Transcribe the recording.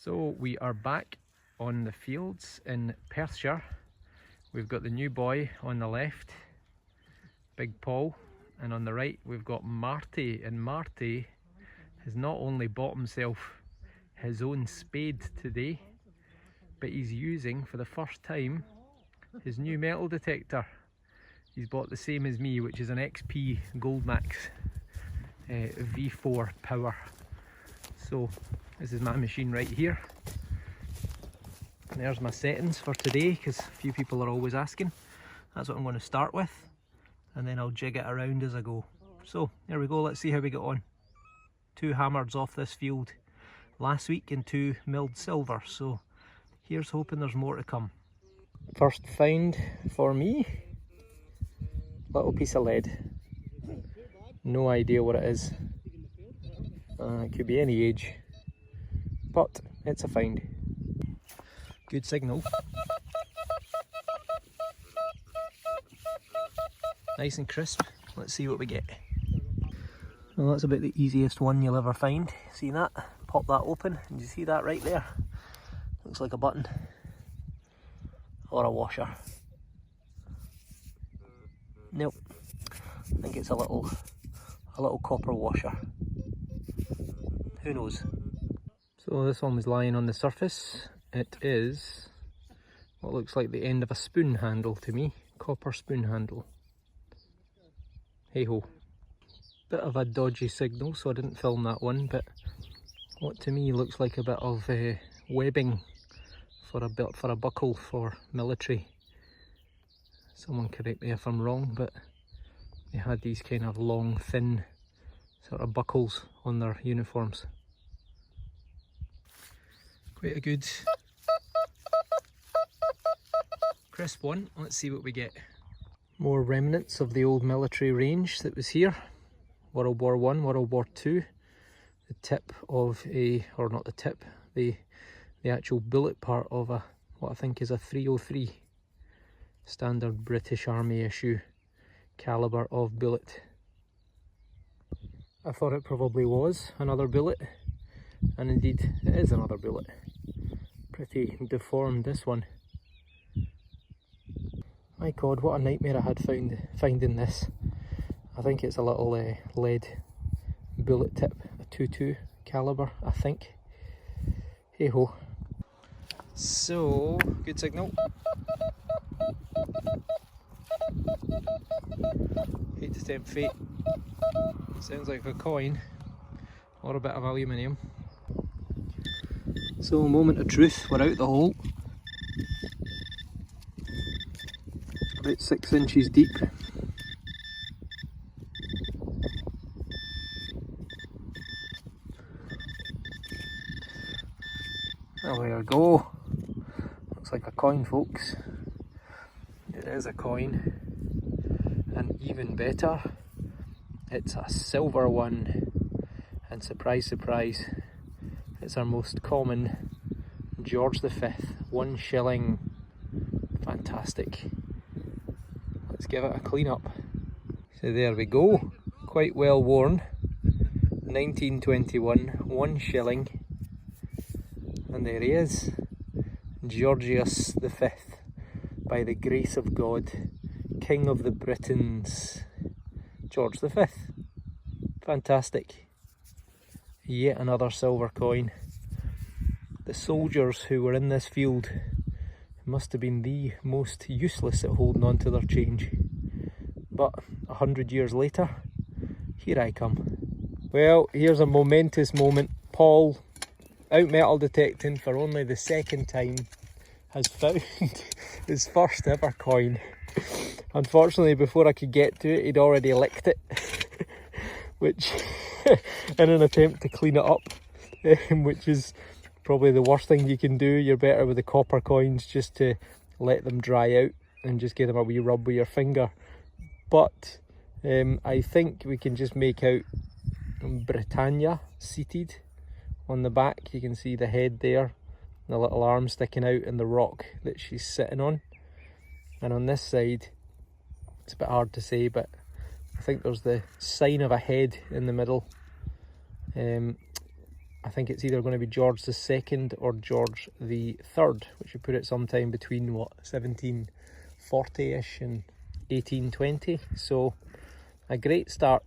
So we are back on the fields in Perthshire. We've got the new boy on the left, Big Paul, and on the right we've got Marty, and Marty has not only bought himself his own spade today, but he's using for the first time his new metal detector. He's bought the same as me, which is an XP Goldmax V4 power. So this is my machine right here. And there's my settings for today, because a few people are always asking. That's what I'm going to start with, and then I'll jig it around as I go. So there we go, let's see how we get on. 2 hammers off this field last week and 2 milled silver, so here's hoping there's more to come. First find for me, little piece of lead. No idea what it is. It could be any age, but it's a find. Good signal. Nice and crisp. Let's see what we get. Well, that's about the easiest one you'll ever find. See that? Pop that open, and you see that right there? Looks like a button. Or a washer. Nope. I think it's a little copper washer. Who knows? So this one was lying on the surface. It is what looks like the end of a spoon handle to me. Copper spoon handle. Hey ho. Bit of a dodgy signal, so I didn't film that one, but what to me looks like a bit of webbing for a buckle for military. Someone correct me if I'm wrong, but they had these kind of long, thin sort of buckles on their uniforms. Quite a good crisp one. Let's see what we get. More remnants of the old military range that was here. World War I, World War II. The tip of a, or not the tip, the actual bullet part of a, what I think is a 303. Standard British Army issue calibre of bullet. I thought it probably was another bullet, and indeed it is another bullet. Pretty deformed, this one. My god, what a nightmare I had finding this. I think it's a little lead bullet tip, a 22 calibre, I think. Hey ho. So, good signal. Hate to tempt fate. Sounds like a coin or a bit of aluminium. So, a moment of truth, we're out the hole. About 6 inches deep. There we go. Looks like a coin, folks. It is a coin. And even better, it's a silver one. And surprise, surprise, it's our most common George V, 1 shilling. Fantastic. Let's give it a clean up. So there we go, quite well worn. 1921, 1 shilling. And there he is, Georgius V, by the grace of God, King of the Britons, George V. Fantastic. Yet another silver coin. The soldiers who were in this field must have been the most useless at holding on to their change. But 100 years later, here I come. Well, here's a momentous moment. Paul, out metal detecting for only the 2nd time, has found his first ever coin. Unfortunately, before I could get to it, he'd already licked it, which, in an attempt to clean it up, which is probably the worst thing you can do. You're better with the copper coins just to let them dry out and just give them a wee rub with your finger. But I think we can just make out Britannia seated on the back. You can see the head there, the little arm sticking out, and the rock that she's sitting on. And on this side, it's a bit hard to say, but I think there's the sign of a head in the middle. I think it's either going to be George II or George III, which would put it sometime between, what, 1740-ish and 1820. So a great start